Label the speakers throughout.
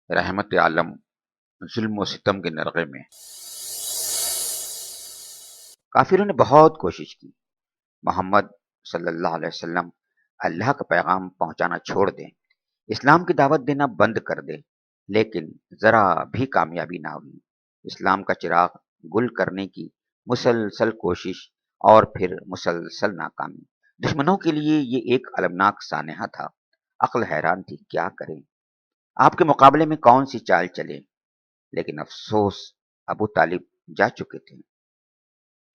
Speaker 1: رحمت عالم ظلم و ستم کے نرغے میں کافروں نے بہت کوشش کی محمد صلی اللہ علیہ وسلم اللہ کا پیغام پہنچانا چھوڑ دیں، اسلام کی دعوت دینا بند کر دیں، لیکن ذرا بھی کامیابی نہ ہوئی۔ اسلام کا چراغ گل کرنے کی مسلسل کوشش اور پھر مسلسل ناکامی۔ دشمنوں کے لیے یہ ایک المناک سانحہ تھا۔ عقل حیران تھی، کیا کریں؟ آپ کے مقابلے میں کون سی چال چلے؟ لیکن افسوس، ابو طالب جا چکے تھے۔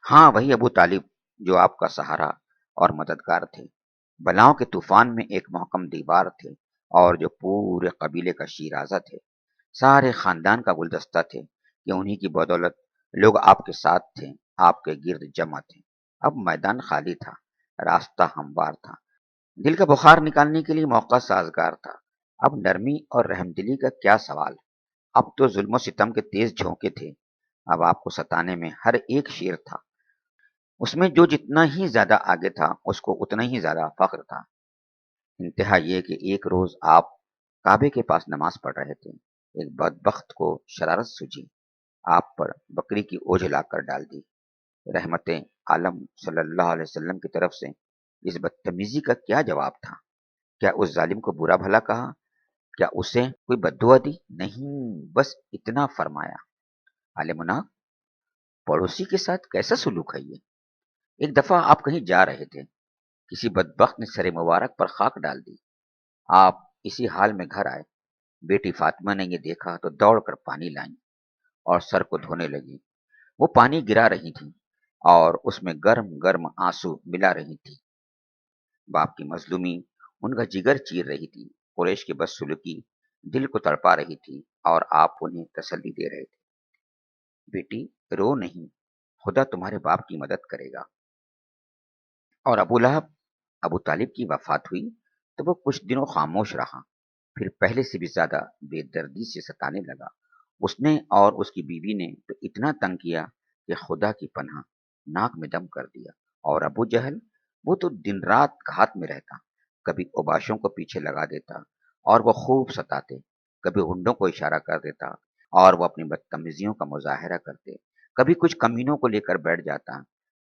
Speaker 1: ہاں، وہی ابو طالب جو آپ کا سہارا اور مددگار تھے، بلاؤں کے طوفان میں ایک محکم دیوار تھے، اور جو پورے قبیلے کا شیرازہ تھے، سارے خاندان کا گلدستہ تھے کہ انہی کی بدولت لوگ آپ کے ساتھ تھے، آپ کے گرد جمع تھے۔ اب میدان خالی تھا، راستہ ہموار تھا، دل کا بخار نکالنے کے لیے موقع سازگار تھا۔ اب نرمی اور رحم دلی کا کیا سوال؟ اب تو ظلم و ستم کے تیز جھونکے تھے۔ اب آپ کو ستانے میں ہر ایک شیر تھا، اس میں جو جتنا ہی زیادہ آگے تھا اس کو اتنا ہی زیادہ فخر تھا۔ انتہا یہ کہ ایک روز آپ کعبے کے پاس نماز پڑھ رہے تھے، ایک بدبخت کو شرارت سوجی، آپ پر بکری کی اوجھ لا کر ڈال دی۔ رحمت عالم صلی اللہ علیہ وسلم کی طرف سے اس بدتمیزی کا کیا جواب تھا؟ کیا اس ظالم کو برا بھلا کہا؟ کیا اسے کوئی بددعا دی؟ نہیں، بس اتنا فرمایا، عالمنا، پڑوسی کے ساتھ کیسا سلوک ہے یہ؟ ایک دفعہ آپ کہیں جا رہے تھے، کسی بدبخت نے سر مبارک پر خاک ڈال دی، آپ اسی حال میں گھر آئے، بیٹی فاطمہ نے یہ دیکھا تو دوڑ کر پانی لائیں اور سر کو دھونے لگی۔ وہ پانی گرا رہی تھی اور اس میں گرم گرم آنسو ملا رہی تھی۔ باپ کی مظلومی ان کا جگر چیر رہی تھی، قریش کی بدسلوکی دل کو تڑپا رہی تھی، اور آپ انہیں تسلی دے رہے تھے، بیٹی رو نہیں، خدا تمہارے باپ کی مدد کرے گا۔ اور ابو لہب، ابو طالب کی وفات ہوئی تو وہ کچھ دنوں خاموش رہا، پھر پہلے سے بھی زیادہ بے دردی سے ستانے لگا۔ اس نے اور اس کی بیوی نے تو اتنا تنگ کیا کہ خدا کی پناہ ناک میں دم کر دیا۔ اور ابو جہل، وہ تو دن رات گھات میں رہتا، کبھی اوباشوں کو پیچھے لگا دیتا اور وہ خوب ستاتے، کبھی ہنڈوں کو اشارہ کر دیتا اور وہ اپنی بدتمیزیوں کا مظاہرہ کرتے، کبھی کچھ کمینوں کو لے کر بیٹھ جاتا۔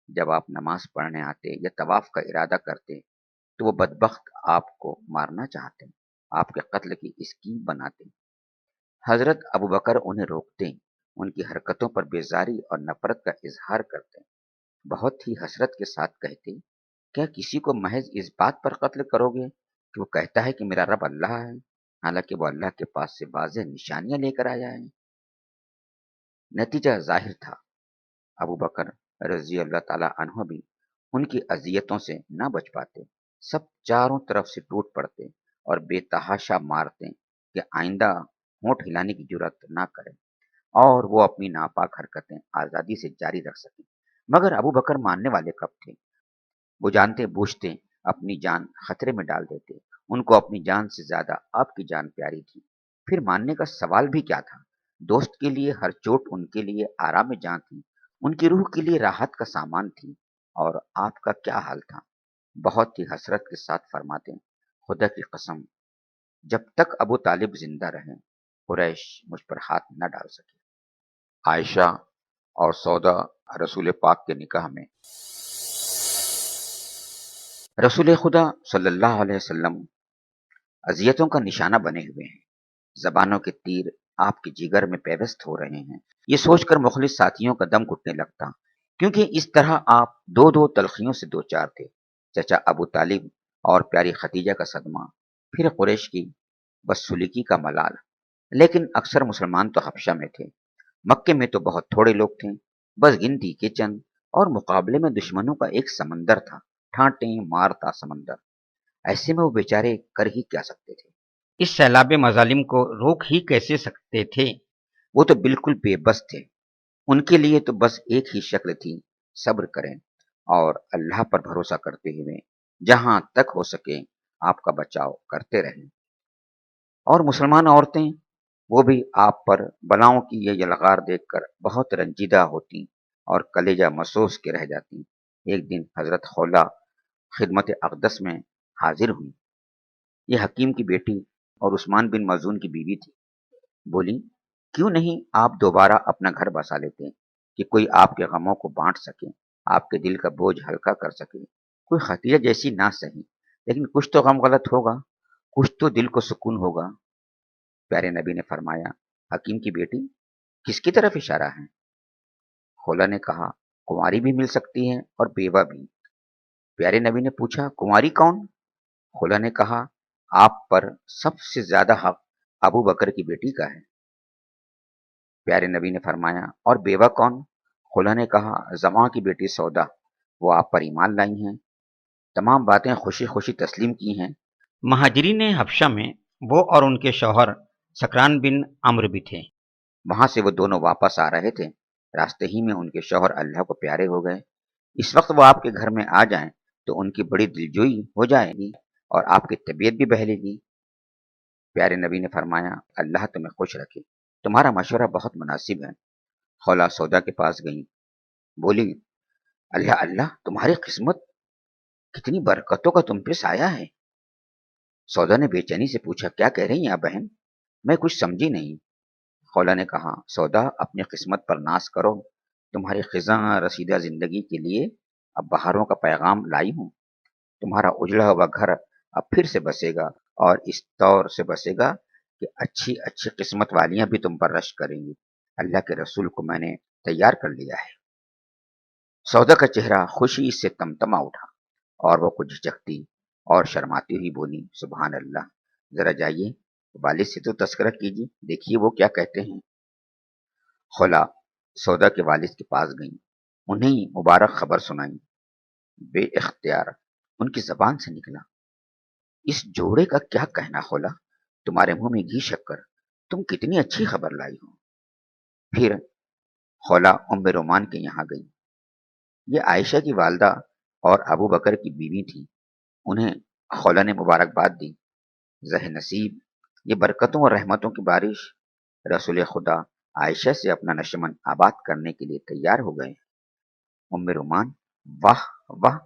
Speaker 1: جب آپ نماز پڑھنے آتے یا طواف کا ارادہ کرتے تو وہ بدبخت آپ کو مارنا چاہتے، آپ کے قتل کی اسکیم بناتے۔ حضرت ابوبکر انہیں روکتے، ان کی حرکتوں پر بیزاری اور نفرت کا اظہار کرتے، بہت ہی حسرت کے ساتھ کہتے، کیا کسی کو محض اس بات پر قتل کرو گے کہ وہ کہتا ہے کہ میرا رب اللہ ہے، حالانکہ وہ اللہ کے پاس سے واضح نشانیاں لے کر آیا ہے؟ نتیجہ ظاہر تھا، ابو بکر رضی اللہ تعالی عنہ بھی ان کی اذیتوں سے نہ بچ پاتے، سب چاروں طرف سے ٹوٹ پڑتے اور بے تحاشا مارتے کہ آئندہ ہونٹ ہلانے کی جرات نہ کریں اور وہ اپنی ناپاک حرکتیں آزادی سے جاری رکھ سکیں۔ مگر ابو بکر ماننے والے کب تھے؟ وہ جانتے بوجھتے اپنی جان خطرے میں ڈال دیتے، ان کو اپنی جان سے زیادہ آپ کی جان پیاری تھی، پھر ماننے کا سوال بھی کیا تھا؟ دوست کے لیے ہر چوٹ ان کے لیے آرام جان تھی، ان کی روح کے لیے راحت کا سامان تھی، اور آپ کا کیا حال تھا؟ بہت ہی حسرت کے ساتھ فرماتے، خدا کی قسم، جب تک ابو طالب زندہ رہے قریش مجھ پر ہاتھ نہ ڈال سکے۔ عائشہ اور سودا رسول پاک کے نکاح میں رسول خدا صلی اللہ علیہ وسلم اذیتوں کا نشانہ بنے ہوئے ہیں، زبانوں کے تیر آپ کے جگر میں پیوست ہو رہے ہیں، یہ سوچ کر مخلص ساتھیوں کا دم گھٹنے لگتا، کیونکہ اس طرح آپ دو دو تلخیوں سے دو چار تھے، چچا ابو طالب اور پیاری خدیجہ کا صدمہ، پھر قریش کی بدسلوکی کا ملال۔ لیکن اکثر مسلمان تو حبشہ میں تھے، مکے میں تو بہت تھوڑے لوگ تھے، بس گنتی کے چند، اور مقابلے میں دشمنوں کا ایک سمندر تھا، ٹھانٹیں مارتا سمندر۔ ایسے میں وہ بیچارے کر ہی کیا سکتے تھے؟ اس سیلاب مظالم کو روک ہی کیسے سکتے تھے؟ وہ تو بالکل بے بس تھے، ان کے لیے تو بس ایک ہی شکل تھی، صبر کریں اور اللہ پر بھروسہ کرتے ہوئے جہاں تک ہو سکے آپ کا بچاؤ کرتے رہیں۔ اور مسلمان عورتیں، وہ بھی آپ پر بلاؤں کی یہ یلغار دیکھ کر بہت رنجیدہ ہوتی اور کلیجہ مسوس کے رہ جاتی۔ ایک دن حضرت خولہ خدمت اقدس میں حاضر ہوئی، یہ حکیم کی بیٹی اور عثمان بن مظعون کی بیوی تھی۔ بولی کیوں نہیں آپ دوبارہ اپنا گھر بسا لیتے کہ کوئی آپ کے غموں کو بانٹ سکے، آپ کے دل کا بوجھ ہلکا کر سکے۔ کوئی خدیجہ جیسی نہ سہی لیکن کچھ تو غم غلط ہوگا، کچھ تو دل کو سکون ہوگا۔ پیارے نبی نے فرمایا حکیم کی بیٹی کس کی طرف اشارہ ہے؟ خولا نے کہا کماری بھی مل سکتی ہے اور بیوہ بھی۔ پیارے نبی نے پوچھا کماری کون؟ خولا نے کہا آپ پر سب سے زیادہ حق ابو بکر کی بیٹی کا ہے۔ پیارے نبی نے فرمایا اور بیوہ کون؟ خولا نے کہا زماں کی بیٹی سودا، وہ آپ پر ایمان لائی ہیں۔ تمام باتیں خوشی خوشی تسلیم کی ہیں۔
Speaker 2: مہاجرین حبشہ میں وہ اور ان کے شوہر سکران بن عمرو بھی تھے۔
Speaker 1: وہاں سے وہ دونوں واپس آ رہے تھے، راستے ہی میں ان کے شوہر اللہ کو پیارے ہو گئے۔ اس وقت وہ آپ کے گھر میں آ جائیں تو ان کی بڑی دلجوئی ہو جائے گی اور آپ کی طبیعت بھی بہلے گی۔ پیارے نبی نے فرمایا اللہ تمہیں خوش رکھے، تمہارا مشورہ بہت مناسب ہے۔ خولا سودا کے پاس گئی، بولی اللہ اللہ تمہاری قسمت، کتنی برکتوں کا تم پہ سایہ ہے۔ سودا نے بے چینی سے پوچھا کیا کہہ رہی ہیں آپ بہن؟ میں کچھ سمجھی نہیں۔ خولا نے کہا سودا اپنی قسمت پر ناز کرو، تمہاری خزاں رسیدہ زندگی کے لیے اب بہاروں کا پیغام لائی ہوں۔ تمہارا اجڑا ہوا گھر اب پھر سے بسے گا اور اس طور سے بسے گا کہ اچھی اچھی قسمت والیاں بھی تم پر رشک کریں گی۔ اللہ کے رسول کو میں نے تیار کر لیا ہے۔ سودا کا چہرہ خوشی سے تمتما اٹھا اور وہ کچھ جھجکتی اور شرماتی ہوئی بولی سبحان اللہ، ذرا جائیے والد سے تو تذکرہ کیجیے، دیکھیے وہ کیا کہتے ہیں۔ خولا سودا کے والد کے پاس گئیں، انہیں مبارک خبر سنائی۔ بے اختیار ان کی زبان سے نکلا اس جوڑے کا کیا کہنا خولا، تمہارے منہ میں گھی شکر، تم کتنی اچھی خبر لائی ہو۔ پھر خولا ام رومان کے یہاں گئی۔ یہ عائشہ کی والدہ اور ابو بکر کی بیوی تھی۔ انہیں خولا نے مبارکباد دی۔ زہ نصیب، یہ برکتوں اور رحمتوں کی بارش، رسول خدا عائشہ سے اپنا نشمن آباد کرنے کے لیے تیار ہو گئے۔ ام رومان واہ واہ،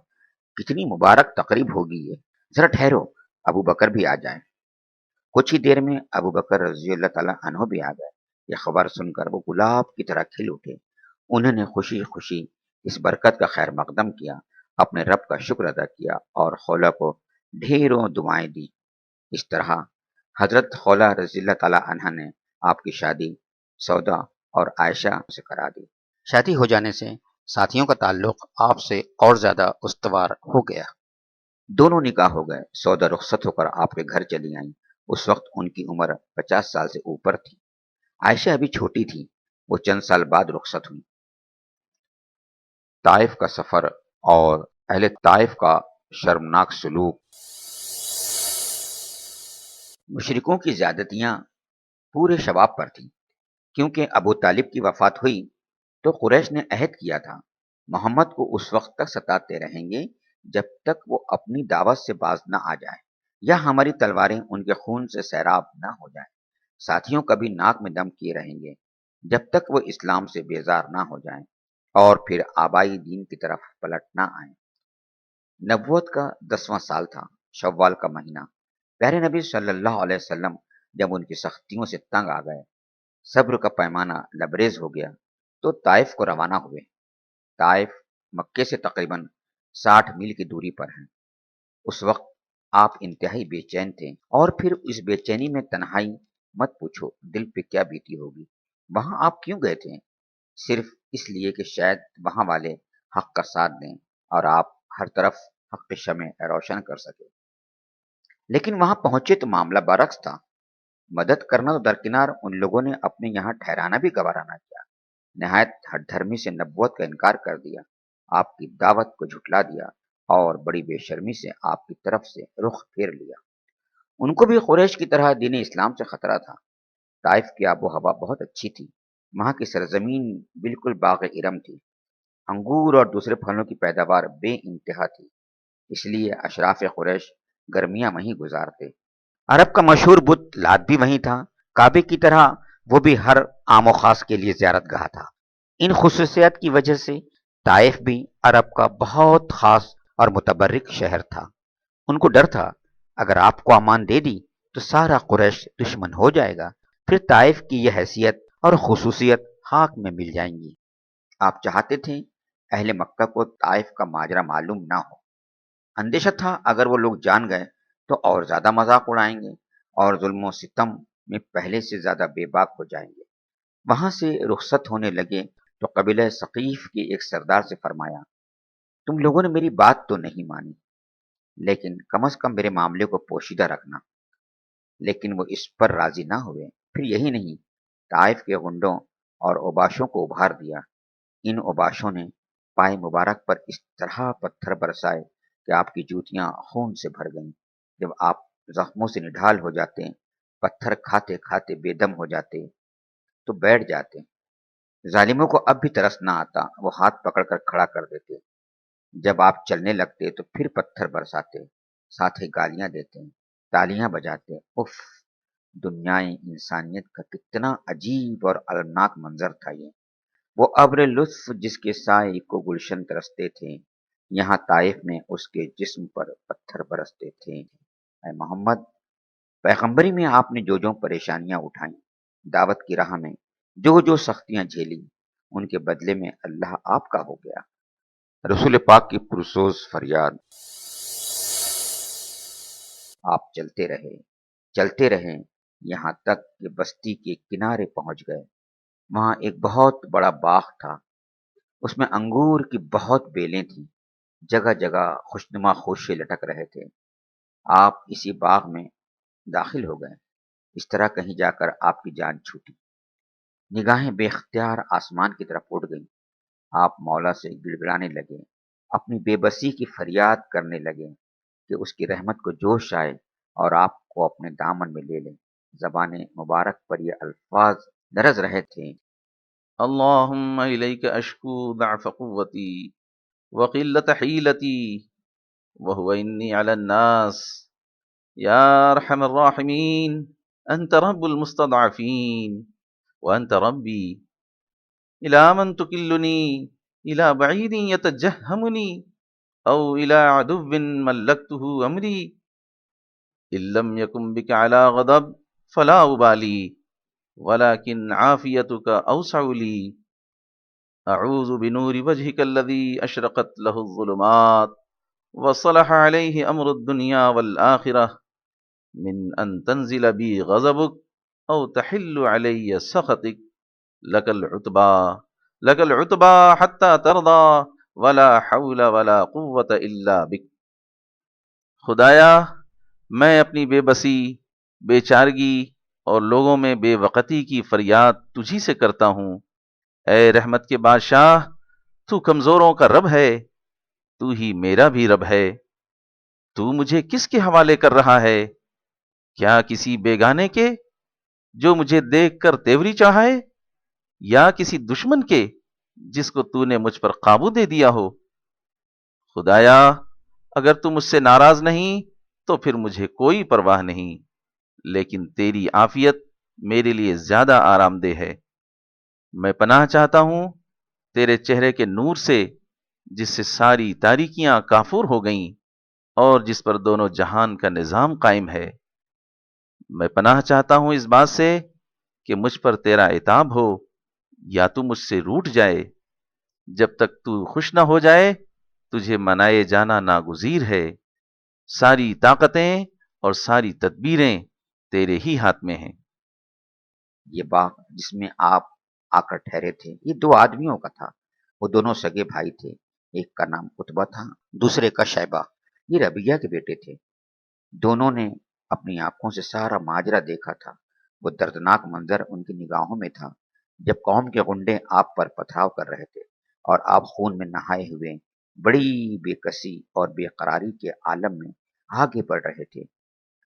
Speaker 1: کتنی مبارک تقریب ہوگی یہ، ذرا ٹھہرو ابو بکر بھی آ جائیں۔ کچھ ہی دیر میں ابو بکر رضی اللہ تعالیٰ عنہ بھی آ گئے۔ یہ خبر سن کر وہ گلاب کی طرح کھل اٹھے۔ انہوں نے خوشی خوشی اس برکت کا خیر مقدم کیا، اپنے رب کا شکر ادا کیا اور خولا کو ڈھیروں دعائیں دی۔ اس طرح حضرت خولا رضی اللہ تعالیٰ عنہ نے آپ کی شادی سودا اور عائشہ سے کرا دی۔
Speaker 2: شادی ہو جانے سے ساتھیوں کا تعلق آپ سے اور زیادہ استوار ہو گیا۔
Speaker 1: دونوں نکاح ہو گئے۔ سودا رخصت ہو کر آپ کے گھر چلی آئیں۔ اس وقت ان کی عمر 50 سال سے اوپر تھی۔ عائشہ ابھی چھوٹی تھی، وہ چند سال بعد رخصت ہوئی۔ طائف کا سفر اور اہل طائف کا شرمناک سلوک۔ مشرکوں کی زیادتیاں پورے شباب پر تھیں، کیونکہ ابو طالب کی وفات ہوئی تو قریش نے عہد کیا تھا محمد کو اس وقت تک ستاتے رہیں گے جب تک وہ اپنی دعوت سے باز نہ آ جائے یا ہماری تلواریں ان کے خون سے سیراب نہ ہو جائیں۔ ساتھیوں کبھی ناک میں دم کیے رہیں گے جب تک وہ اسلام سے بیزار نہ ہو جائیں اور پھر آبائی دین کی طرف پلٹ نہ آئیں۔ نبوت کا 10واں سال تھا، شوال کا مہینہ۔ پیارے نبی صلی اللہ علیہ وسلم جب ان کی سختیوں سے تنگ آ گئے، صبر کا پیمانہ لبریز ہو گیا تو طائف کو روانہ ہوئے۔ طائف مکے سے تقریباً 60 میل کی دوری پر ہے۔ اس وقت آپ انتہائی بے چین تھے، اور پھر اس بے چینی میں تنہائی مت پوچھو دل پہ کیا بیتی ہوگی۔ وہاں آپ کیوں گئے تھے؟ صرف اس لیے کہ شاید وہاں والے حق کا ساتھ دیں اور آپ ہر طرف حق شمع روشن کر سکے۔ لیکن وہاں پہنچے تو معاملہ برعکس تھا۔ مدد کرنا تو درکنار، ان لوگوں نے اپنے یہاں ٹھہرانا بھی گوارا نہ کیا۔ نہایت ہٹ دھرمی سے نبوت کا انکار کر دیا، آپ کی دعوت کو جھٹلا دیا اور بڑی بے شرمی سے آپ کی طرف سے رخ پھیر لیا۔ ان کو بھی قریش کی طرح دین اسلام سے خطرہ تھا۔ طائف کی آب و ہوا بہت اچھی تھی، وہاں کی سرزمین بالکل باغ ارم تھی، انگور اور دوسرے پھلوں کی پیداوار بے انتہا تھی، اس لیے اشراف قریش گرمیاں وہیں گزارتے۔
Speaker 2: عرب کا مشہور بت لات بھی وہیں تھا، کعبے کی طرح وہ بھی ہر عام و خاص کے لیے زیارت گاہ تھا۔ ان خصوصیات کی وجہ سے طائف بھی عرب کا بہت خاص اور متبرک شہر تھا۔ ان کو ڈر تھا اگر آپ کو امان دے دی تو سارا قریش دشمن ہو جائے گا، پھر طائف کی یہ حیثیت اور خصوصیت خاک میں مل جائیں گی۔ آپ چاہتے تھے اہل مکہ کو طائف کا ماجرا معلوم نہ ہو۔ اندیشہ تھا اگر وہ لوگ جان گئے تو اور زیادہ مذاق اڑائیں گے اور ظلم و ستم میں پہلے سے زیادہ بے باک ہو جائیں گے۔ وہاں سے رخصت ہونے لگے تو قبیلہ ثقیف کے ایک سردار سے فرمایا، تم لوگوں نے میری بات تو نہیں مانی، لیکن کم از کم میرے معاملے کو پوشیدہ رکھنا۔ لیکن وہ اس پر راضی نہ ہوئے۔ پھر یہی نہیں، طائف کے غنڈوں اور اوباشوں کو ابھار دیا۔ ان اوباشوں نے پائے مبارک پر اس طرح پتھر برسائے کہ آپ کی جوتیاں خون سے بھر گئیں۔ جب آپ زخموں سے نڈھال ہو جاتے، پتھر کھاتے کھاتے بے دم ہو جاتے تو بیٹھ جاتے۔ ظالموں کو اب بھی ترس نہ آتا، وہ ہاتھ پکڑ کر کھڑا کر دیتے۔ جب آپ چلنے لگتے تو پھر پتھر برساتے، ساتھ ہی گالیاں دیتے، تالیاں بجاتے۔ اف، دنیائے انسانیت کا کتنا عجیب اور المناک منظر تھا یہ۔ وہ ابر لطف جس کے سائے کو گلشن ترستے تھے، یہاں طائف میں اس کے جسم پر پتھر برستے تھے۔ اے محمد، پیغمبری میں آپ نے جو پریشانیاں اٹھائیں، دعوت کی راہ میں جو سختیاں جھیلی، ان کے بدلے میں اللہ آپ کا ہو گیا۔ رسول پاک کی پرسوز فریاد۔ آپ چلتے رہے یہاں تک کہ بستی کے کنارے پہنچ گئے۔ وہاں ایک بہت بڑا باغ تھا، اس میں انگور کی بہت بیلیں تھیں، جگہ جگہ خوشنما خوشے لٹک رہے تھے۔ آپ اسی باغ میں داخل ہو گئے۔ اس طرح کہیں جا کر آپ کی جان چھوٹی، نگاہیں بے اختیار آسمان کی طرف اٹھ گئیں۔ آپ مولا سے گڑگڑانے لگے، اپنی بے بسی کی فریاد کرنے لگے کہ اس کی رحمت کو جوش آئے اور آپ کو اپنے دامن میں لے لیں۔ زبان مبارک پر یہ الفاظ درج رہے تھے،
Speaker 3: اللهم إليك أشكو ضعف قوتي وقلة حيلتي وهو إني على الناس يا أرحم الراحمين، أنت رب المستضعفين وأنت ربي، إلى من تكلني؟ إلى بعيد يتجهمني أو إلى عدو ملكته أمري؟ إن لم يكن بك على غضب فلا أبالي، ولكن عافيتك أوسع لي، أعوذ بنور وجهك الذي أشرقت له الظلمات وصلح عليه أمر الدنيا والآخرة من أن تنزل بي غضبك أو تحل علي سخطك، لك العتبى حتى ترضى ولا حول ولا قوة إلا بك۔ خدایا، میں اپنی بے بسی، بے چارگی اور لوگوں میں بے وقتی کی فریاد تجھی سے کرتا ہوں۔ اے رحمت کے بادشاہ، تو کمزوروں کا رب ہے، تو ہی میرا بھی رب ہے۔ تو مجھے کس کے حوالے کر رہا ہے؟ کیا کسی بیگانے کے جو مجھے دیکھ کر تیوری چاہے، یا کسی دشمن کے جس کو تو نے مجھ پر قابو دے دیا ہو؟ خدایا، اگر تو مجھ سے ناراض نہیں تو پھر مجھے کوئی پرواہ نہیں، لیکن تیری عافیت میرے لیے زیادہ آرام دہ ہے۔ میں پناہ چاہتا ہوں تیرے چہرے کے نور سے، جس سے ساری تاریکیاں کافور ہو گئیں اور جس پر دونوں جہان کا نظام قائم ہے۔ میں پناہ چاہتا ہوں اس بات سے کہ مجھ پر تیرا عتاب ہو یا تو مجھ سے روٹھ جائے۔ جب تک تو خوش نہ ہو جائے تجھے منائے جانا ناگزیر ہے۔ ساری طاقتیں اور ساری تدبیریں تیرے ہی ہاتھ میں ہیں۔
Speaker 1: یہ باغ جس میں آپ آ کر ٹھہرے تھے، یہ دو آدمیوں کا تھا۔ وہ دونوں سگے بھائی تھے، ایک کا نام عتبہ تھا، دوسرے کا شیبہ۔ یہ ربیہ کے بیٹے تھے۔ دونوں نے اپنی آنکھوں سے سارا ماجرا دیکھا تھا۔ وہ دردناک منظر ان کی نگاہوں میں تھا جب قوم کے غنڈے آپ پر پتھراؤ کر رہے تھے اور آپ خون میں نہائے ہوئے بڑی بے کسی اور بے قراری کے عالم میں آگے بڑھ رہے تھے۔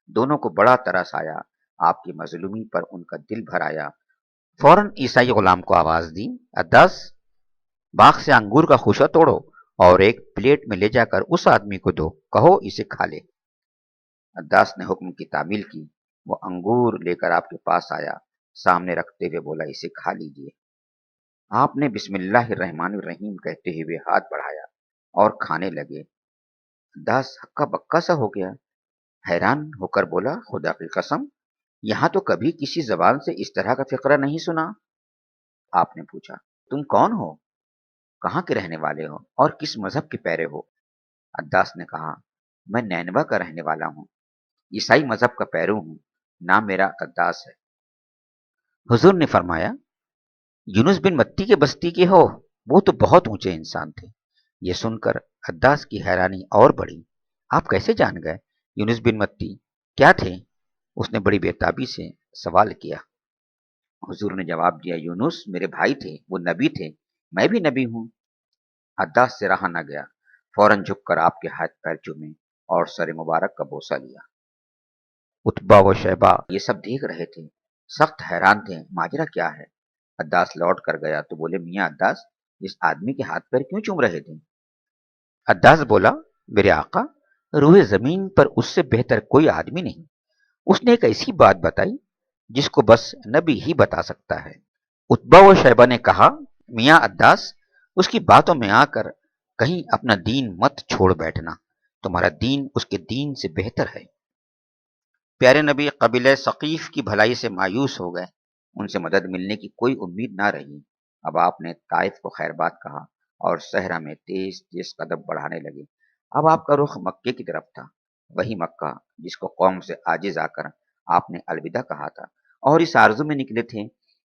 Speaker 1: دونوں کو بڑا ترس آیا، آپ کی مظلومی پر ان کا دل بھر آیا۔ فوراً عیسائی غلام کو آواز دی، عداس، باغ سے انگور کا خوشہ توڑو اور ایک پلیٹ میں لے جا کر اس آدمی کو دو، کہو اسے کھا لے۔ عداس نے حکم کی تعمیل کی۔ وہ انگور لے کر آپ کے پاس آیا، سامنے رکھتے ہوئے بولا، اسے کھا لیجئے۔ آپ نے بسم اللہ الرحمن الرحیم کہتے ہوئے ہاتھ بڑھایا اور کھانے لگے۔ عداس ہکا بکا سا ہو گیا، حیران ہو کر بولا، خدا کی قسم، یہاں تو کبھی کسی زبان سے اس طرح کا فقرہ نہیں سنا۔ آپ نے پوچھا، تم کون ہو، کہاں کے رہنے والے ہو اور کس مذہب کے پیرے ہو؟ عداس نے کہا، میں نینوا کا رہنے والا ہوں، عیسائی مذہب کا پیرو ہوں، نام میرا عداس ہے۔
Speaker 2: حضور نے فرمایا، یونس بن متی کے بستی کے ہو؟ وہ تو بہت اونچے انسان تھے۔ یہ سن کر عداس کی حیرانی اور بڑھی۔ آپ کیسے جان گئے یونس بن متی کیا تھے؟ اس نے بڑی بےتابی سے سوال کیا۔
Speaker 1: حضور نے جواب دیا، یونس میرے بھائی تھے، وہ نبی تھے، میں بھی نبی ہوں۔ عداس سے رہا نہ گیا، فوراً جھک کر آپ کے ہاتھ پیر چومے اور سر مبارک کا بوسہ لیا۔
Speaker 2: اتبا و شیبہ
Speaker 1: یہ سب دیکھ رہے تھے، سخت حیران تھے، ماجرا کیا ہے؟ عداس لوٹ کر گیا تو بولے، میاں عداس، اس آدمی کے ہاتھ پیر کیوں چوم رہے تھے؟
Speaker 2: عداس بولا، میرے آقا، روئے زمین پر اس سے بہتر کوئی آدمی نہیں۔ اس نے ایک ایسی بات بتائی جس کو بس نبی ہی بتا سکتا ہے۔ اتبا و شیبہ نے کہا، میاں عداس، اس کی باتوں میں آ کر کہیں اپنا دین مت چھوڑ بیٹھنا، تمہارا دین اس کے دین سے بہتر ہے۔
Speaker 1: پیارے نبی قبیلہ ثقیف کی بھلائی سے مایوس ہو گئے، ان سے مدد ملنے کی کوئی امید نہ رہی۔ اب آپ نے طائف کو خیر بات کہا اور صحرا میں تیز تیز قدم بڑھانے لگے۔ اب آپ کا رخ مکے کی طرف تھا، وہی مکہ جس کو قوم سے عاجز آ کر آپ نے الوداع کہا تھا، اور اس آرزو میں نکلے تھے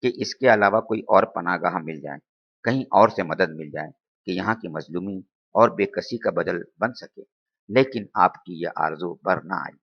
Speaker 1: کہ اس کے علاوہ کوئی اور پناہ گاہ مل جائے، کہیں اور سے مدد مل جائے کہ یہاں کی مظلومی اور بے کسی کا بدل بن سکے، لیکن آپ کی یہ آرزو بر نہ آئی۔